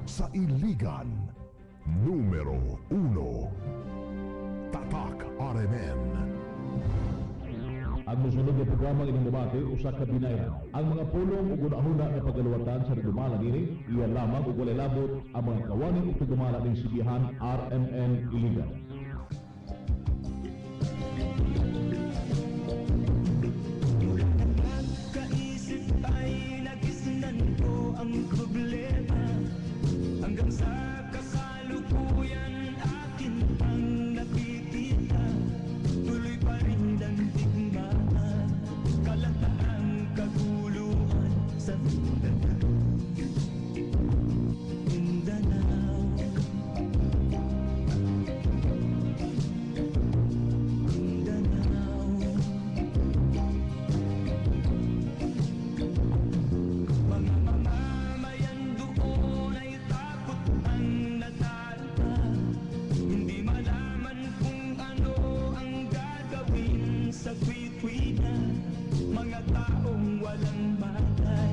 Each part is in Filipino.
sa Iligan. Numero 1, Tatak RMN. Ang musunod na programa ining debate usa ka binayran. Ang mga pulong ug una-una nga pagaluwatan sa dumala diri, iyan lamang ug walay labot ang mga kawani ug dumala ning sibihan RMN Iligan. Nagkaisip ay nagisnan ko ang problema hanggang sa kasalukuyan akin pang nakikita. Tuloy pa rin ang digmaan, kalataang kaguluhan sa Mindanao. Mindanao, Mindanao. Mga mamamayan doon ay takot ang nadarama. Hindi malaman kung ano ang gagawin sa kwit-kwita. Mga taong walang malay,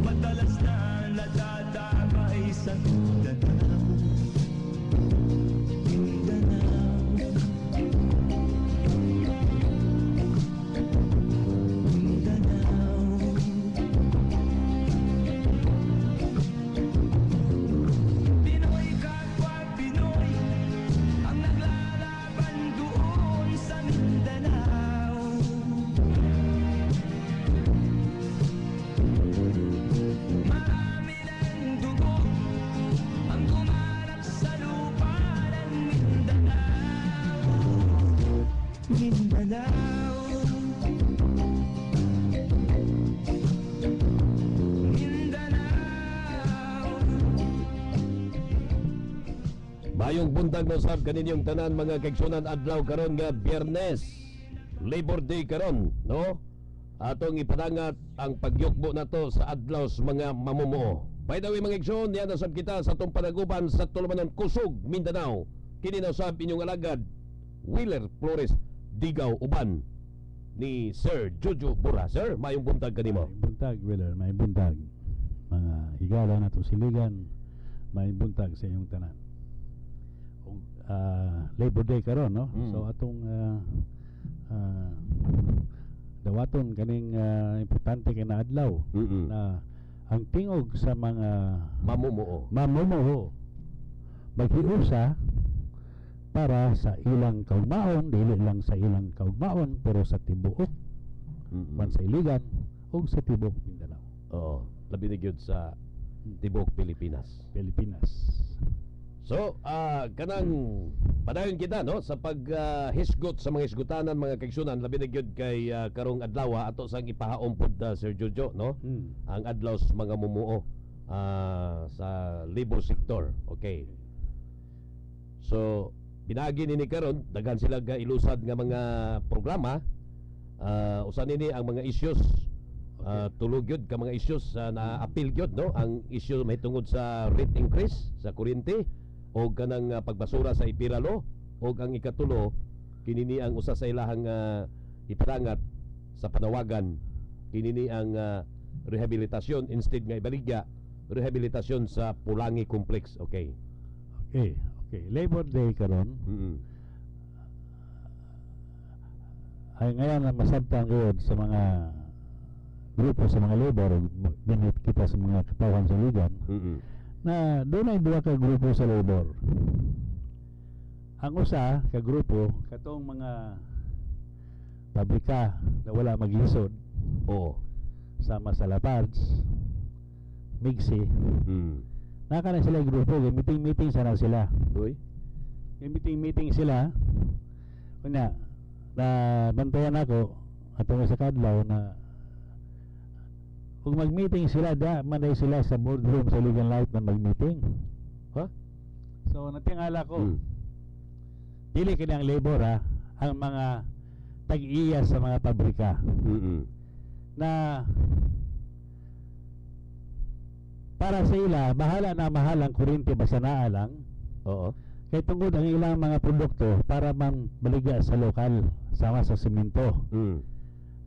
madalas na nadadamay sa Mindanao. Mindanao, Mindanao. Pinoy kapwa Pinoy ang naglalaban doon sa Mindanao. Marami ng dugo ang gumarap sa lupa ng Mindanao. Mindanao, Mindanao. Mayong buntag no sab kaninyong tanan mga kaigsunan adlaw karon nga Biyernes, Labor Day karon, no? Atong ipadangat ang pagyukbo nato sa adlaw sa mga mamumuo. By the way mga kaigsunan, yan nasab kita sa atong panaguban sa Tulumanon Kusog, Mindanao. Kini na usab inyong alagad Wheeler Flores Digaw uban ni Sir Jojo Bura. Sir, mayong buntag kanimo. May buntag, Wheeler, may buntag. Mga higala na itong siligan, may buntag sa inyong tanan. Labor Day karon, no? So atong dawaton kaning importante kay na adlaw na ang tingog sa mga Mamumuo. mamumuo maghiusa para sa ilang kaugmaon, dili lang sa ilang kaugmaon pero sa tibuok man sa Iligan o sa tibuok Mindanao, Oo, labi na gyud sa tibuok Pilipinas. Pilipinas. So, kanang padayon kita no sa paghisgot sa mga hisgutanan mga kaigsunan labi na gyud kay karong adlaw ato sang ipahaom pod Sir Jojo no. Ang adlaw sa mga mumuo sa labor sector. Okay. So, pinagi nini karon daghan sila ga ilusad nga mga programa. Usa nini ang mga issues tulog yun ka mga issues na appeal yun no ang issue may tungod sa rate increase sa kuryente o kanang pagbasura sa ipiralo o ang ikatulo kinini ang usa sa ilahang ipadangat sa panawagan kinini ang rehabilitasyon instead nga ibaligya rehabilitasyon sa Pulangi Complex. Okay. Labor Day karon. Ay ngayon na masabtan gyud sa mga grupo sa mga labor dinit kita sa mga katawan sa ligan na doon ay duha ka grupo sa labor. Ang usa ka grupo katong mga pabrika na wala maglisod Oo. sama sa Lapads, Migsi. Naka na sila grupo, meeting sana sila. Uy. Meeting sila. Kunya na bantayan ako atong sa kadlaw na kung mag-meeting sila manay sila sa boardroom sa Ligan Light na mag-meeting. Ha? So natingala ko. Dili kini ang labor ang mga tag-iya sa mga pabrika. Na para sa ila bahala na mahal ang kuryente basta naa lang. Oo. Kay tungod ang ilang mga produkto para man baligya sa lokal sama sa semento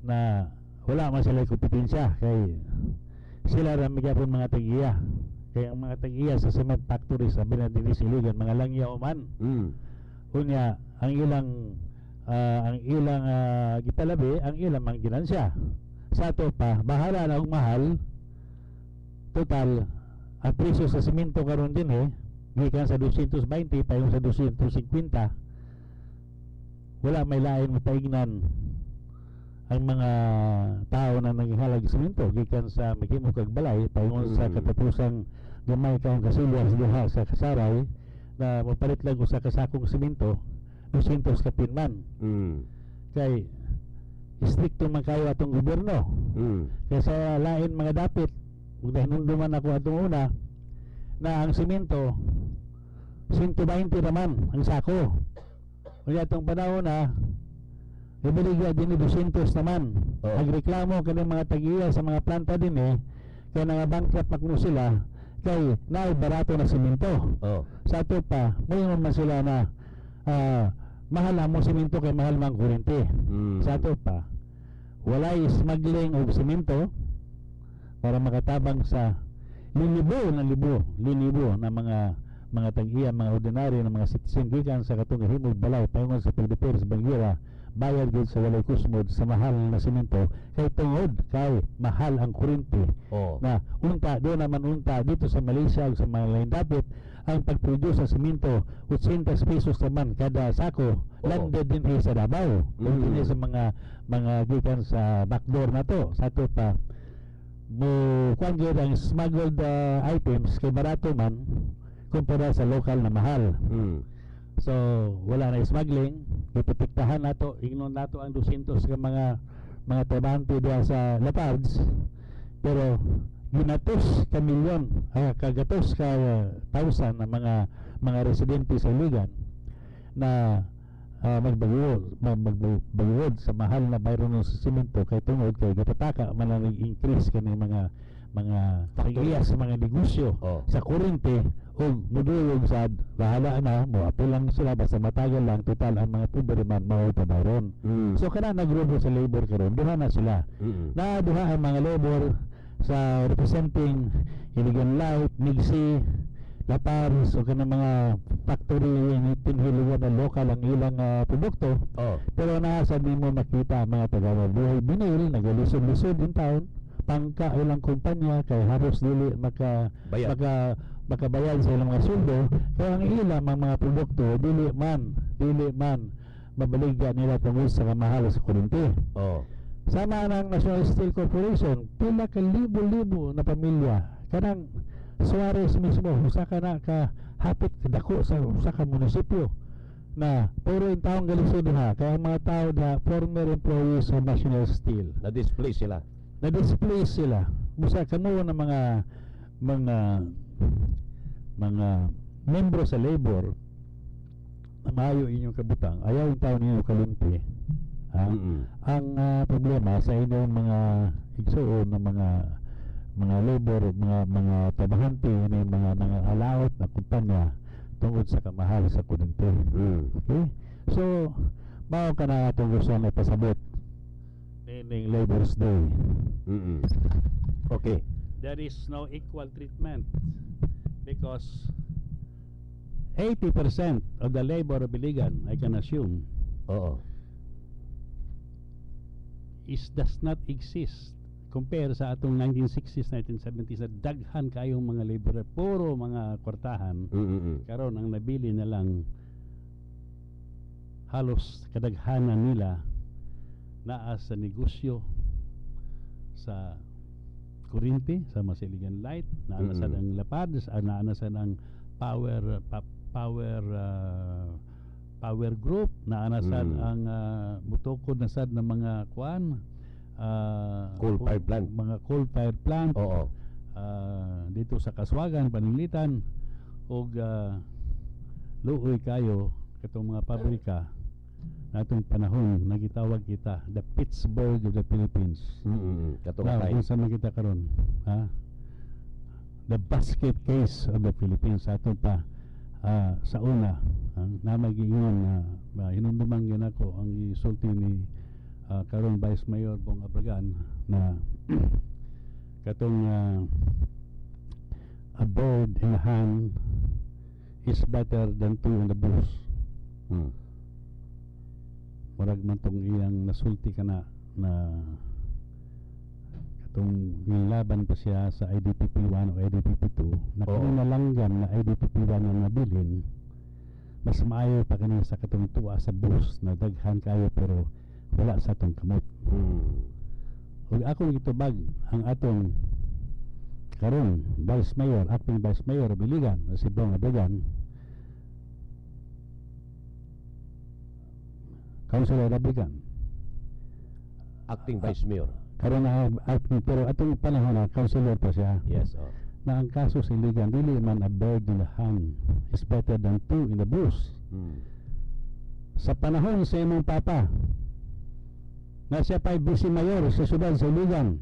na wala man sila kompetensya kay sila ra magyapon mga tag-iya kaya ang mga tag-iya sa cement factory sa Binadili Siligan mga langyaw man. Unya ang ilang gitalabi ang ilang mang ginansya. Sa ato pa bahala na og mahal total ang presyo sa semento karon din gikan sa 220 payon sa 250 wala may lain mapaignan ang mga tao na naghalag semento gikan sa mahimo kag balay payon sa katapusang gamay kaong kasilwas diha sa kasaray na mapalit lang ko sa kasakong semento 200 kapin man. Kay stricto man kayo atong gobyerno. Kaya sa lain mga dapit kung hinunduman ako atong una na ang semento 120 naman ang sako. Kaya atong panahon na ibaligya din 200 naman. Nagreklamo kani mga tag-iya sa mga planta din kaya nga bankrupt na kuno sila kay naay barato na semento. Sa ato pa mayroon man sila na mahal mo semento kay mahal mang kuryente. Sa ato pa walay smuggling og semento para makatabang sa linibo na mga tag-iya, mga ordinaryo na mga citizen gikan sa katong himog balay paingon sa Pilipinas Bangira bayad gid sa walay kusmod sa mahal na semento kay tungod kay mahal ang kuryente. Na unta do naman unta dito sa Malaysia ug sa mga lain dapit ang pag-produce sa semento 80 pesos naman kada sako landed din sa Davao. Din sa mga gikan sa backdoor na to sa ato pa mo kuan gyud ang smuggled items kay barato man kumpara sa local na mahal. So wala na smuggling, iprotektahan nato, ignon nato ang 200 ka mga trabahante diha sa Lapads. Pero ginatos ka milyon, kagatos ka thousand na mga residente sa Ligan na magbagod sa mahal na bayron sa semento kay tungod kay gapataka man ang increase kani mga tag-iya sa mga negosyo sa kuryente o mudulog sa bahala na mo apil lang sila basta matagal lang total ang mga pobre man mao pa bayron. So kana nagrubo sa labor karon duha na sila. Na duha ang mga labor sa representing Iligan Light, Nigsi, Lapares o kanang mga factory ni tinhiliwan na local ang ilang produkto. Pero nasa di mo makita mga tagawa buhay binil nagalisod-lisod din taon pangka ilang kumpanya kay halos dili makabayad sa ilang mga sweldo kaya ang ilang mga produkto dili man mabaligya nila tungod sa kamahal sa kuryente. Sama ng National Steel Corporation pila ka libo-libo na pamilya kanang Suarez mismo usa ka na ka hapit dako sa usa ka munisipyo na puro in taong galisod diha kaya mga tao na former employees sa National Steel Na-display sila. Busa kamo na mga membro sa labor na maayo inyong kabutang ayaw yung tao ninyo kalimpi. Ang problema sa inyong mga igsuon na mga labor, mga trabahante ni mga allowed na kumpanya tungod sa kamahal sa kuryente. Okay? So, mao ka na atong gusto na ipasabot nining Labor's Day. Okay. There is no equal treatment because 80% of the labor of Biligan, I can assume, does not exist compare sa atong 1960s, 1970s na daghan kayong mga labor, puro mga kwartahan. Karon ang nabili na lang halos kadaghanan nila naa sa negosyo sa kuryente sa Masiligan Light, naa na sa ng Lapads, naa na sa ng power group, naa na sa ang butokod na sad ng mga kuan Coal-fired plant. mga coal-fired plant. Dito sa Kaswagan, Paninglitan og luoy kayo katong mga pabrika natong panahon nagitawag kita the Pittsburgh of the Philippines. Katong Kung saan kita karon, the basket case of the Philippines ato pa sa una na magiingon na hinumdumang yan ako ang isulti ni karon Vice Mayor Bong Abragan na katong a bird in the hand is better than two in the bush. Murag man tong iyang nasulti ka na katong nilaban pa siya sa IDPP 1 o IDPP 2 na kung nalanggam na IDPP 1 na nabilin, mas maayo pa kani sa katong tuwa sa bus na daghan kayo pero wala sa atong kamot. Ug akong gitubag ang atong karon Vice Mayor, acting Vice Mayor Biligan na si Bong Abagan, Councilor Abagan, Acting Vice Mayor. karon na acting pero atong panahon na councilor pa siya, Yes, na ang kaso sa Iligan dili man a bird in the hand is better than two in the bush. Sa panahon sa imong papa na siya pa'y vice mayor sa syudad sa Iligan,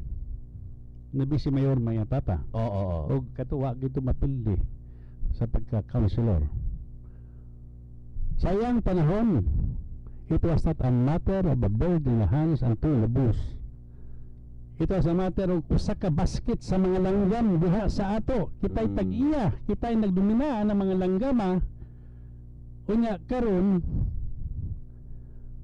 na vice mayor may papa, Oo. o katuwa gito mapildi sa pagka-councilor. Sa iyang panahon, it was not a matter of a bird in the hands and two in the bush. It was a matter of usa ka basket sa mga langgam diha sa ato. Kita'y tag-iya, kita'y nagdumina ng mga langgama. Unya karon,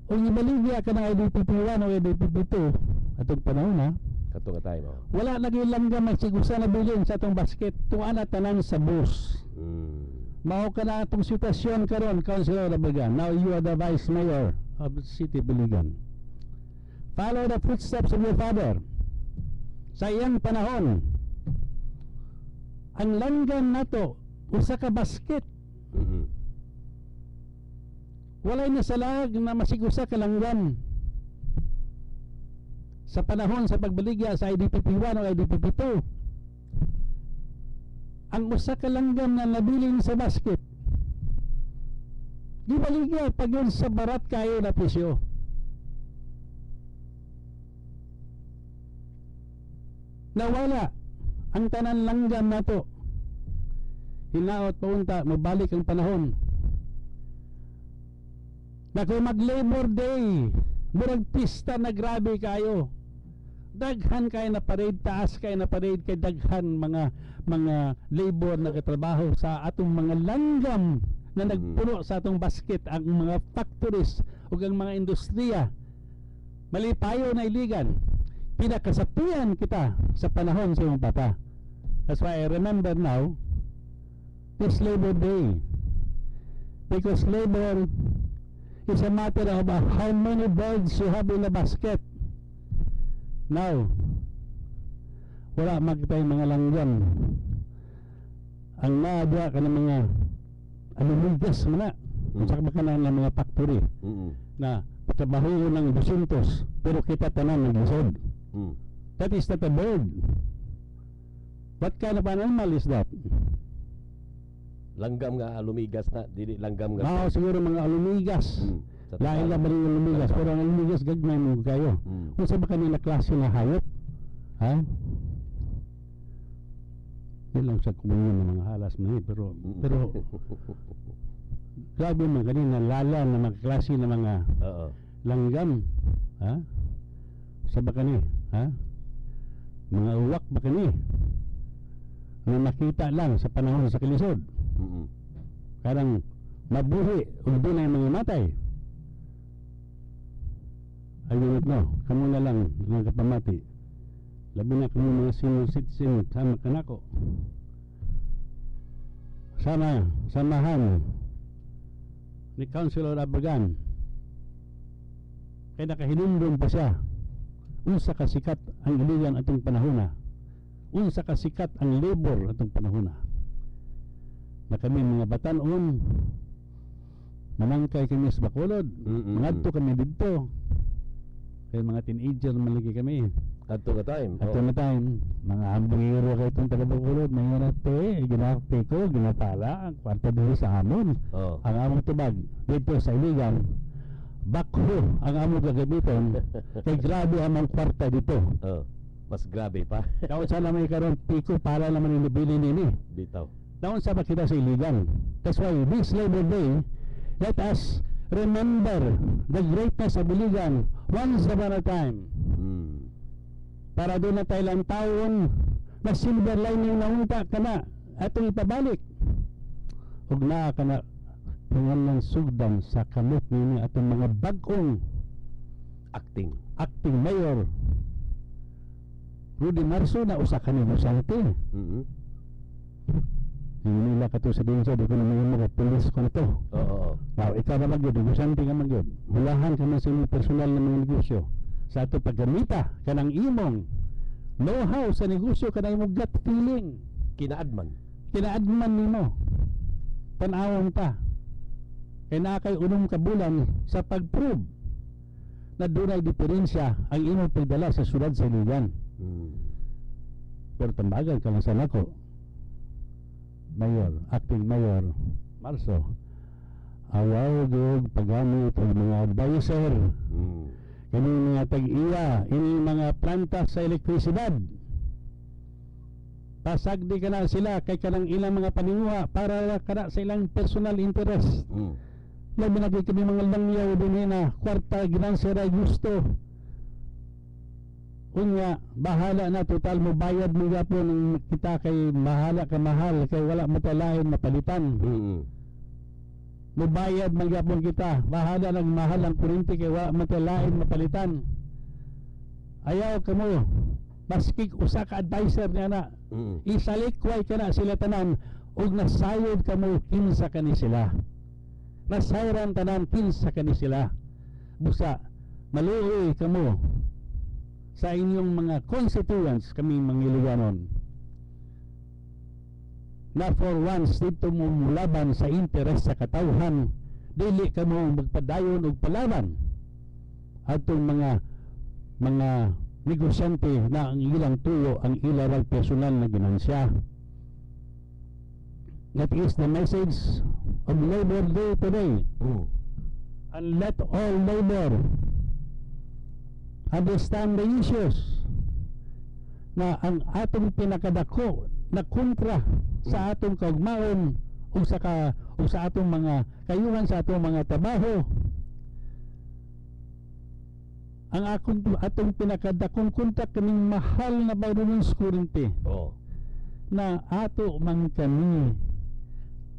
kung ibaligya ka ng IDPP 1 o IDPP 2 atong panahon na, Kato nga tayo mo. wala lagi langgam magsigusa na bilin sa atong basket. Tuwa na tanan sa bus. Mao ka na atong sitwasyon karon, Councilor Abagan. Now you are the Vice Mayor of the City Biligan. Follow the footsteps of your father. Sa iyang panahon, ang langgam nato usa ka basket. Walay nasalag na masigusa ka langgam. Sa panahon sa pagbaligya sa IDPP 1 o IDPP 2, ang usa ka langgam na nabilin sa basket, di baligya pag yun sa barat kayo na presyo. Nawala ang tanan langgam nato. Hinaot paunta, mabalik ang panahon. Na kung mag-Labor Day, murag pista na grabe kayo. Daghan kayo na parade, taas kayo na parade, kay daghan mga labor na katrabaho sa atong mga langgam na nagpuno sa atong basket, ang mga factories o ang mga industriya. Malipayo na Iligan. Pinakasapian kita sa panahon sa iyong papa. That's why I remember now this Labor Day, because labor is a matter of how many birds you have in a basket. Now, wala makita yung mga langgam. Ang naadya ka ng mga alumigas na saka baka na ng mga factory na patrabaho ng 200 pero kita tanan naglisod. That is not a bird. What kind of animal is that? Langgam nga alumigas na, dili langgam nga. Mao siguro mga alumigas. Lain lang ba rin alumigas, pero ang alumigas gagmay mo kayo. Kung sa ba kanila klase na hayop, ha? Yan lang sa kumungan ng mga halas na yun, pero grabe man kanina, lala na mga klase na mga langgam, ha? Sa ba kani, ha? Mga uwak ba kani? Na nakita lang sa panahon sa kilisod. Karang mabuhi, o doon na yung mga matay. Ayun no, kamu na lang mga kapamati. Labi na kamu mga senior citizen sama kanako. Samahan ni Councilor Abagan. Kaya nakahinumdum pa siya. Unsa kasikat ang Iligan atong panahon na. Unsa kasikat ang labor atong panahon na. Na kami mga batanon manangkay kami sa Bacolod. Ngadto kami dito. Kaya mga teenager malagi kami. Adto ka time. Ato na time, mga ambungero kayo itong taga-Bacolod, may nate, ginapte ko, ginapala, ang kwarta dito sa amon. Ang among tubag, dito sa Iligan, bakho ang among gagamiton, kay grabe among kwarta dito. Mas grabe pa. Daon sana may karon piko para naman inibili nini. Bitaw. Daon sa kita sa Iligan. That's why this Labor Day, let us remember the greatness of Iligan once upon a time. Para doon na tayo lang taon na silver lining na unta ka na atong ipabalik. Ug naa ka na pangalan sugdan sa kamot nini atong mga bag-ong Acting. acting mayor Rudy Marso na usa ka ni Musante. Mm. Hindi nila kato sa dinsa di ko na mga pulis ko na to. Oo. Now, ikaw na magyod, Musante ka magyod. Bulahan ka man sa imong personal na mga negosyo. Sa ato paggamita kanang imong know-how sa negosyo kanang imong gut feeling. Kinaadman. Kinaadman nimo. Tan-awon ta. Kaya na kay unong kabulan sa pag-prove na dunay diferensya ang imong pagdala sa syudad sa Iligan. Mm. Pero tambagan ka lang sa nako, Mayor, acting Mayor Marso, awaw gyud paggamit og mga advisor Mm. kaning mga tag-iya ining mga planta sa elektrisidad. Pasagdi ka na sila kay kanang ilang mga paninguha para kana sa ilang personal interest. Mm. Labi na kay kami mga langyaw din na kwarta ginansera gusto. Unya, bahala na total mo bayad mo gapon ng kita kay bahala ka mahal kay wala matalain mapalitan. Mm. Mo bayad man gapon kita, bahala lang mahal ang kuryente kay wala matalain mapalitan. Ayaw ka mo. Maski usa ka advisor niya na. Mm. Isalikway ka na sila tanan ug nasayod ka mo kinsa kani sila. Nasayran tanan kinsa kani sila. Busa maluoy ka mo sa inyong mga constituents kaming mga Iliganon na for once dito mo mulaban sa interes sa katawhan, dili ka mo magpadayon og palaban atong mga negosyante na ang ilang tuyo ang ilang personal na ginansya. That is the message of Labor Day today. Mm. And let all labor understand the issues na ang atong pinakadako na kontra sa atong kaugmaon o sa atong mga kayuhan sa atong mga trabaho. Ang atong pinakadakong kontra kaning mahal na bayronis kuryente Oh. na ato man kani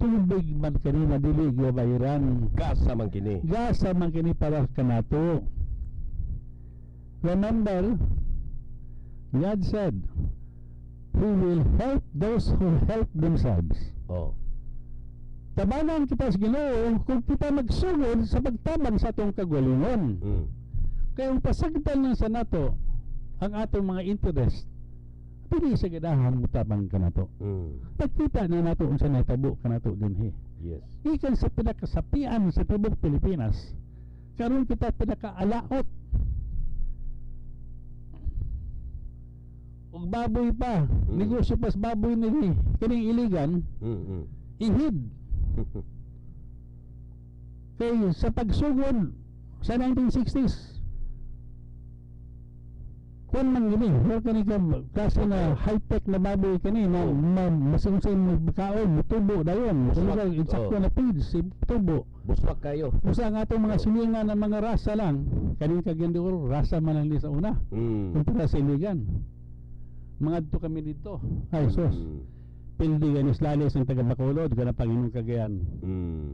tubig man kani na dili gabayran. Gasa man kini. Gasa man kini para kanato. Remember, God said, He will help those who help themselves. Oh. Tabanan kita sa Ginoo kung kita magsugod sa pagtabang sa atong kagalingon. Mm. Kaya ang pasagdan lang sa nato ang atong mga interest, pili sa ganahan mo tabang ka nato. Mm. Pagkita na nato kung sa natabo ka nato dinhi. Yes. Ikan sa pinakasapian sa tibok Pilipinas, karon kita pinakaalaot og baboy pa, negosyo pas baboy nini kining Iligan Mm. ihid kay sa pagsugod sa 1960s kung man gini wala kani ka klase na high-tech na baboy kani na masinsay mo kaon mutubo dayon Buswak. kung insakto Oh. na feeds si tubo Buswak kayo. usa nga atong mga silingan ng mga rasa lang kaning Cagayan rasa man lang ni sa una Mm. kumpara sa Iligan mga dito kami dito ay sos Mm. pildi ganis lalis ang taga Bacolod kana Panginoong Cagayan Mm.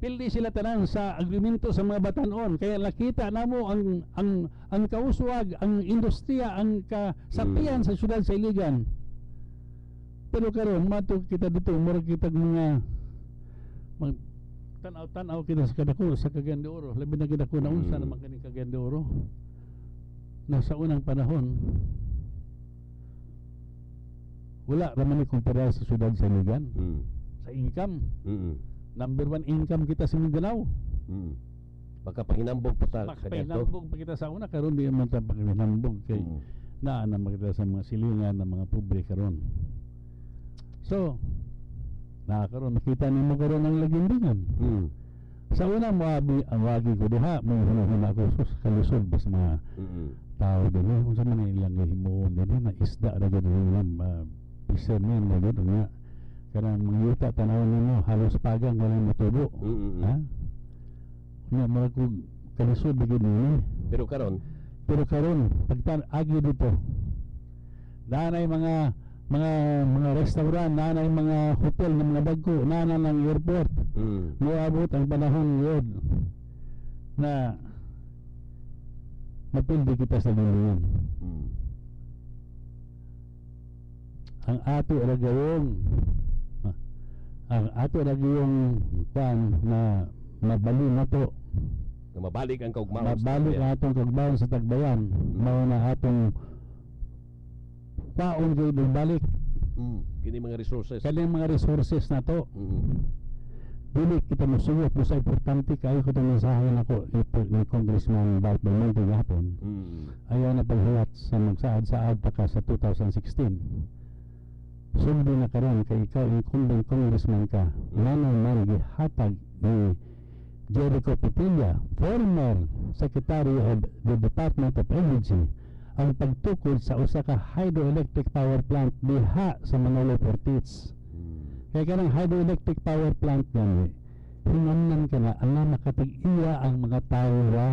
pildi sila tanan sa agreemento sa mga batanon kaya nakita namo ang kauswag ang industriya ang kasapian sa syudad sa Iligan pero karon mato kita dito mura kita mga tanaw kita sa kadako sa Cagayan de Oro labi na kita ko na unsa naman kani Cagayan de Oro nasa unang panahon wala raman ni kumpara sa syudad sa Iligan Mm. sa income. Mm. Number 1 income kita sa Mindanao. Mm. Baka panginambog pa ta Pakpainambog pa kita sa una karon di man ta pakpainambog kay Mm. naa na makita sa mga silingan ng mga pobre karon. So karon nakita nimo karon ang lagindingan. Mm. Sa una mo ang wagi ko diha mo hunahuna ako sus kalisod bas mga Mm. tao dinhi unsa man ilang himuon dinhi na isda ra gid ilang fishermen na gid nga kanang mga yuta tanaw nimo halos pagang walang motubo. Mm. Ha? Nya mara ko kalisod bigid ni. Pero karon Pero karon pagtan agi dito. Danay mga mga restaurant, nanay mga hotel ng mga dagko, nana ng airport. Moabot ang panahon yun na mapildi kita sa lulungan. Ang ato ragayong kwan na mabali na to, Na mabalik ang kaugmaon. mabalik ang atong kagbaon sa tagbayan, mao na atong paon kayo balik Kini mga resources. kaning mga resources na to. Dili kita musugot mo sa importante kayo ko itong mensahe ako ni Congressman Bart Belmonte gahapon. Ayaw na paghilat sa magsaad-saad pa ka sa 2016. Sumbi na karon kay ikaw incumbent congressman ka. Nanay man gihatag ni Jericho Petilla, former Secretary of the Department of Energy, ang pagtukod sa usa ka hydroelectric power plant diha sa Manolo Portits. Kaya kanang hydroelectric power plant gani, hinamnan ka na ang makatig-iya ang mga tao ra.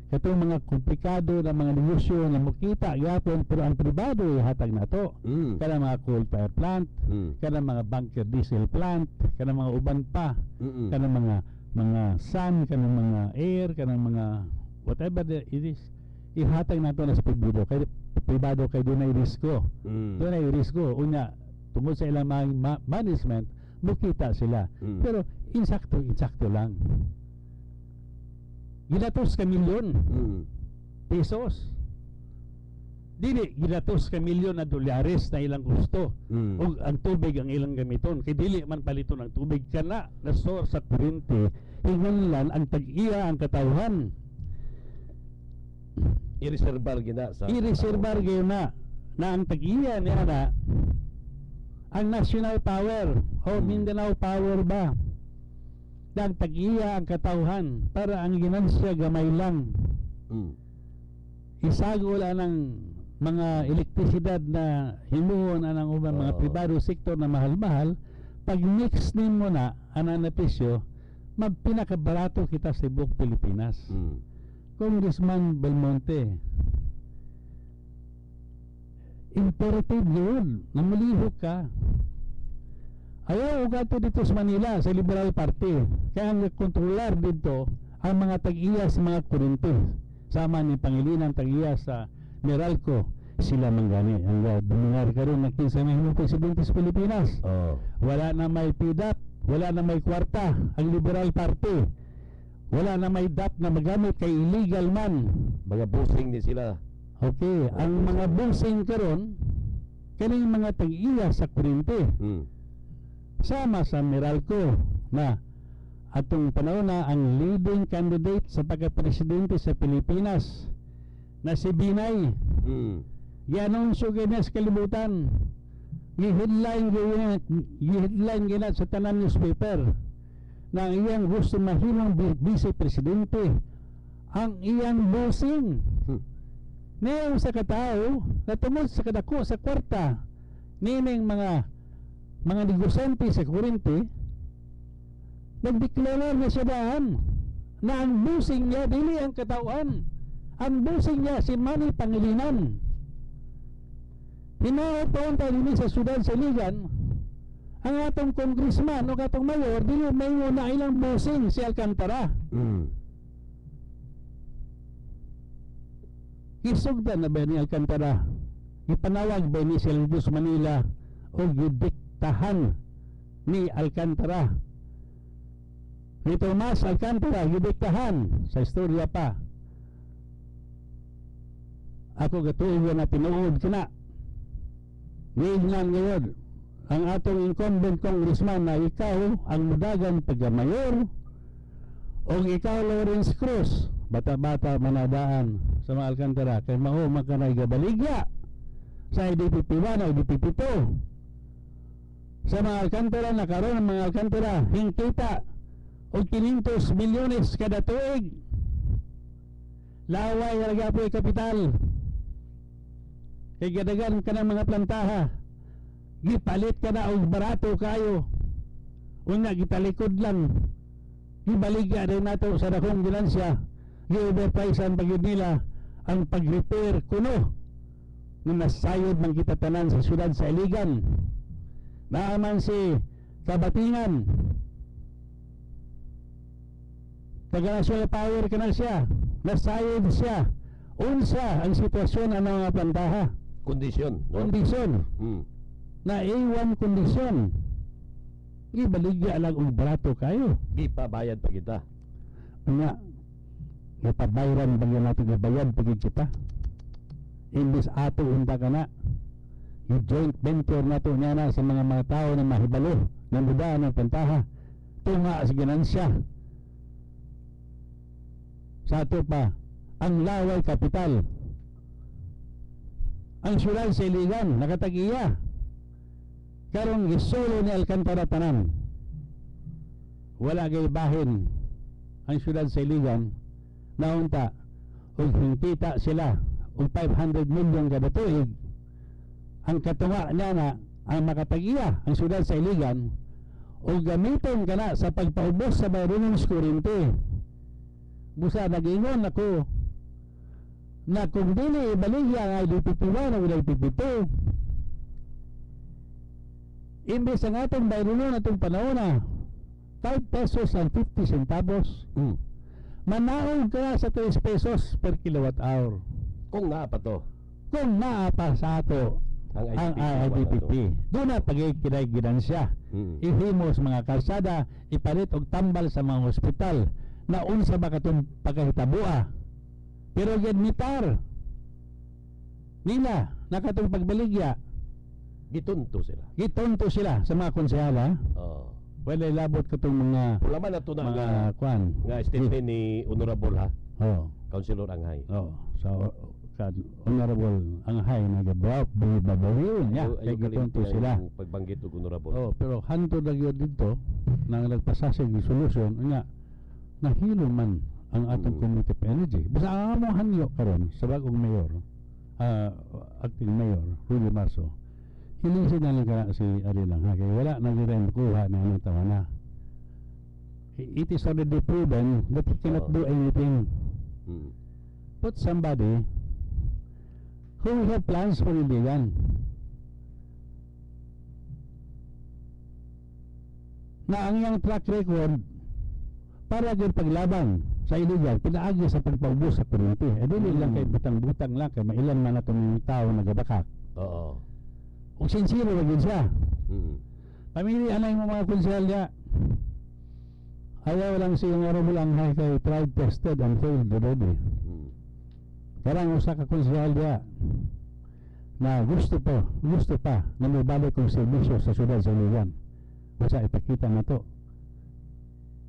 Katong mga komplikado na mga negosyo na makita yapon pero ang pribado ihatag na to. Kanang mga coal fire plant, kanang mga bunker diesel plant, kanang mga uban pa, kanang mga sun, kanang mga air, kanang mga whatever it is, ihatag na to na sa pribado kay dunay risko. Dunay risko unya tungod sa ilang management mukita sila. Pero insakto lang. Gilatos ka milyon pesos. Dili gilatos ka milyon na dolyares na ilang gusto. O ang tubig ang ilang gamiton. Kay dili man paliton ang tubig kana na source sa kuryente. Hinganlan ang tag-iya ang katawhan. I-reservar gina sa I-reservar gyud na ang tag-iya niya na ang national power o Mindanao power ba. Ang tag-iya ang katawhan para ang ginansya gamay lang. Isagol ang mga elektrisidad na himuon ang ubang mga pribado sektor na mahal-mahal. Pag mix nimo na ang napisyo, pinakabarato kita sa buong Pilipinas. Congressman Belmonte, imperative yun na malihok ka. Ayaw ugato dito sa Manila sa Liberal Party. Kaya ang kontrolar dito ang mga tag-iya sa mga kuryente. Sama ni Pangilinan tag-iya sa Meralco. Sila manggani. Ang dumungar karon na 15 na presidente sa Pilipinas. Wala na may PDAP, wala na may kwarta ang Liberal Party. Wala na may DAP na magamit kay illegal man. mga busing ni sila. Okay, ang mga busing karon kaning mga tag-iya sa kuryente. Sama sa Meralco na atong panahon na ang leading candidate sa pagka-presidente sa Pilipinas na si Binay. Gianunsyo gina sa kalibutan. Gi-headline gina sa tanan newspaper na ang iyang gusto mahimong vice-presidente ang iyang busing. Ngayon sa katao na tungod sa kadako sa kwarta nining mga negosyante sa kuryente, nagdeklara na siya daan na ang busing niya dili ang katauhan. Ang busing niya si Manny Pangilinan. Hinaot taon din sa Sudan sa Ligan ang atong congressman o atong mayor dili may na ilang busing si Alcantara. Isugdan na ba ni Alcantara? Ipanawag ba ni Sir Luz Manila o gidiktahan ni Alcantara? Ni Tomas Alcantara gidiktahan sa istorya pa. Ako gatuoy na tinuod kana. Ngayon ang atong incumbent congressman na ikaw ang mudagan pagka-mayor o ikaw Lawrence Cruz bata-bata manadaan sa mga Alcantara kay mao makanay gabaligya sa IDP 1 o IDP 2 sa mga Alcantara na karon ang mga Alcantara hingkita og 500 milyones kada tuig. Laway ra gyapon kapital kay gadagan ka ng mga plantaha, gipalit ka na og barato kayo, unya gitalikod lang, gibaligya rin nato sa dakong ginansya, gi-overpricean pagyud nila ang pag-repair kuno nung nasayod man kita tanan sa syudad sa Iligan. Naaman si Kabatingan. Taga-national power ka na siya. Nasayod siya. Unsa ang sitwasyon ng mga plantaha? Kondisyon, no? Kondisyon. Mm. Na A1 kondisyon. Ibaligya lang og barato kayo. Gipabayad pa kita. Nga, napabayran bagyan natin nabayad pagid kita. Imbis ato unta ka na. Yung joint venture na to niya na sa mga tao na mahibalo ng buda ng pantaha. Tunga sa ganansya. Sa ato pa, ang Laway Capital. Ang syudad sa Iligan, nakatagiya. Karong gisulo ni Alcantara tanan. Wala kay bahin ang syudad sa Iligan na unta ug hingpita sila og 500 million kada tuig. Ang katunga niya na ang makatagiya ang syudad sa Iligan o gamiton kana sa pagpaubos sa bayronon sa kuryente. Busa nagingon ako na kung dili ibaligya ang IDPP1 o IDPP2, imbes ang atong bayronon atong panahon na 5 pesos and 50 centavos, manaog ka sa 3 pesos per kilowatt hour. Kung naa pa to. Kung naa pa sa ato ang IDPP, doon na pagkikinay siya. Ihimos mga kalsada, ipalit og tambal sa mga hospital na unsa ba katong pagkahitabua. Pero yan mitar nila nakatong pagbaligya. Gitunto sila. Gitonto sila sa mga konsehala. Oo. Wala labot katong mga Wala man na to na nga, kwan. nga statement ni Honorable ha, Oh. Councilor Anghay. Oh. So honorable ang hay nagababawiyon niya. Kaya gitonto sila. Pagbanggit og Honorable. Oh, pero hanto na yun dito nang nagpasasig ng solusyon nga nahilo man ang atong Committee of Energy. Basta ang among hanyo karon sa bagong mayor, acting mayor Julio Marso, hilisin na lang ka si Ariel Anghay kaya wala na rin kuha na ng tawa na. It is already proven that he cannot do anything. But somebody who have plans for Iligan na ang iyang track record para gyud paglaban sa Iligan pinaagi sa pagpaubos sa kuryente. Dili lang kay butang-butang lang kay mailan man atong tao nagabakak. Oo. Ug sincere ra gyud siya. Pamili anay mo mga konsehal niya. Ayaw lang si Honorable Anghay kay tried, tested and failed already. Karang usa ka konsehal niya na gusto pa na may balik kong serbisyo sa syudad sa Iligan. Basta ipakita na to.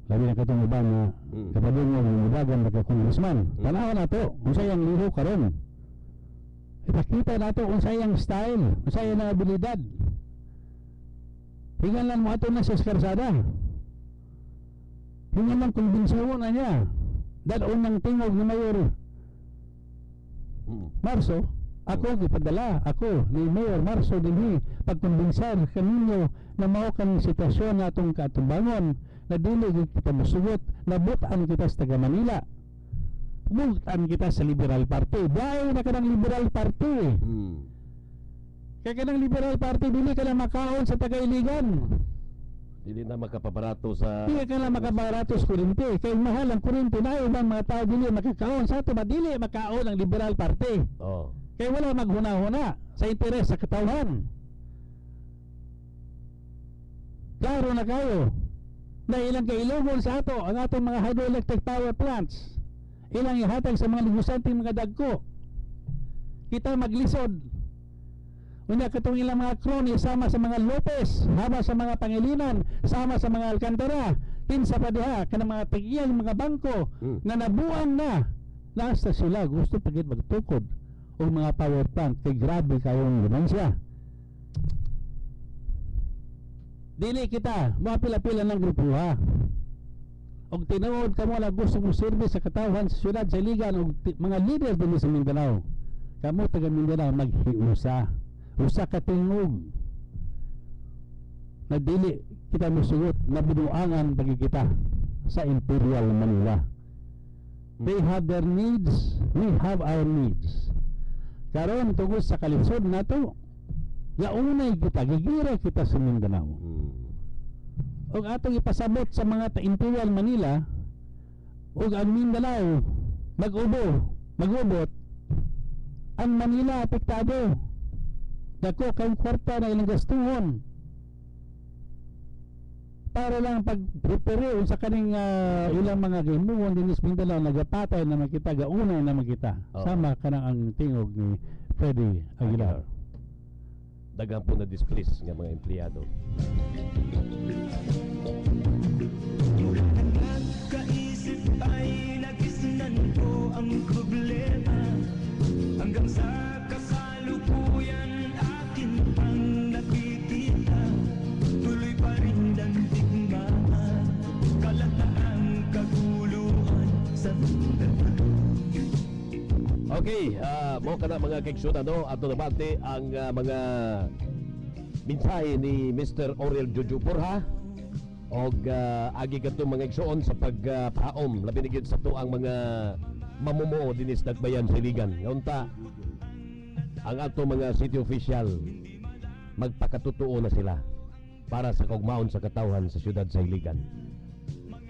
Labi na katong iba na kapatid mo lumagan na ka-congressman. Tanawa na to, unsa yang liho karon. Ipakita na to unsa yang style, unsa yang abilidad. Hingalan mo ato na sa karsada. Hingalan kumbinsiyon na niya. Dahil unang tingog ni Mayor Marso, ako gipadala, ako ni Mayor Marso dinhi pagkumbinsan kaninyo na mao kan sitwasyon natong katubangon na dili kita musugot, nabutan kita sa taga Manila, butan kita sa Liberal Party. Dahil na kanang Liberal Party. Kaya kanang Liberal Party dili ka na makaon sa taga Iligan. Dili na makapabarato sa Dili ka na makabarato sa kuryente. Kaya mahal ang kuryente na ibang mga tao dili makakaon sa ato, dili makaon ang Liberal Party. Oh. Kaya wala maghuna-huna sa interes sa katawhan. Klaro na kayo na ilang kailumon sa ato ang atong mga hydroelectric power plants, ilang ihatag sa mga negosyanting mga dagko. Kita maglisod unya katong ilang mga crony sama sa mga Lopez, sama sa mga Pangilinan, sama sa mga Alcantara, kinsa pa diha kanang mga tigiyang mga bangko na nabuang na nasa sila gusto pagit magtukod o mga power plant kay grabe kayong ganansya. Dili kita mapila-pila ng grupo ha. Og tinuod kamo na gusto mo service sa katawhan sa syudad sa Iligan og mga leaders dinhi sa Mindanao. Kamo taga Mindanao maghiusa. Usa ka tingog. Na dili kita mosugot na binuangan pagi kita sa Imperial Manila. They have their needs, we have our needs. karon tungod sa kalisod nato. Gaunay kita, gigira kita sa Mindanao. Og atong ipasabot sa mga Imperial Manila ug ang Mindanao magubot ang Manila apektado. Dako kang kwarta na ilang gastuhon para lang pag-prepare sa kaning ilang mga gimuon din sa Mindanao nagapatay na makita gaunay na makita. Sama kanang ang tingog ni Freddy Aguilar. Daghang po na displace nga mga empleyado. Nagkaisip ay nagisnan ko ang problema. Hanggang sa kasalukuyan akin pang nakikita. Tuloy pa rin ang digmaan, kalataang kaguluhan sa Mindanao. Okay, mo kana mga kaigsyon ato nabati ang mga mensahe ni Mr. Oriel Jojo Porha og agi kadto mga igsoon sa pagpaom labi na gyud sa to ang mga mamumuo dinis Dagbayan sa Iligan. Ngaunta ang ato mga city official magpakatutuo na sila para sa kaugmaon sa katawhan sa syudad sa Iligan.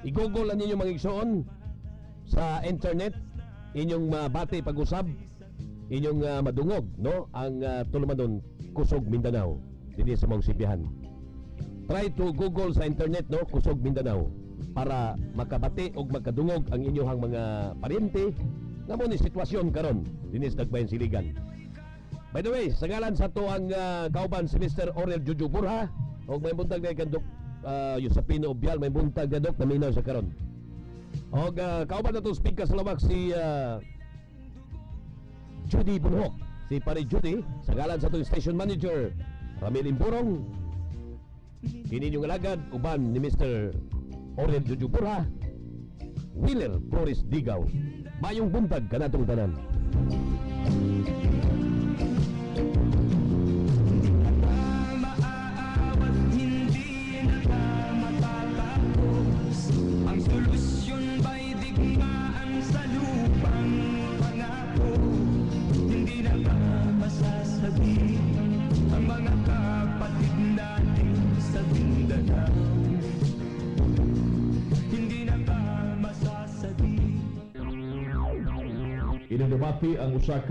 I-google ninyo mga igsoon sa internet inyong mabati pag-usab, inyong madungog no ang tulumanon Kusog Mindanao dinhi sa mong sibihan. Try to google sa internet no Kusog Mindanao para makabati og makadungog ang inyong mga paryente nga mo ni sitwasyon karon dinhi sa Dagbayan Siligan. By the way, sa ngalan sa to ang kauban si Mr. Oriel Jojo Porha og may buntag na kandok Yusapino Obial, may buntag na dok naminaw sa karon. Og kauban na to speaker sa lawak si Judy Bunhok, si Pare Judy sa ngalan sa to station manager Ramil Imburong, kini yung alagad uban ni Mr. Oriel Jojo Porha, Wheeler Flores Digaw. Mayong buntag kanatong tanan. Maaawat, hindi na ka matatapos. Ang solusyon ba'y digmaan sa lupang pangako? Hindi na ba masasabi ang mga kapatid natin sa Mindanao? Hindi na ba masasabi? Inadabati ang usa ka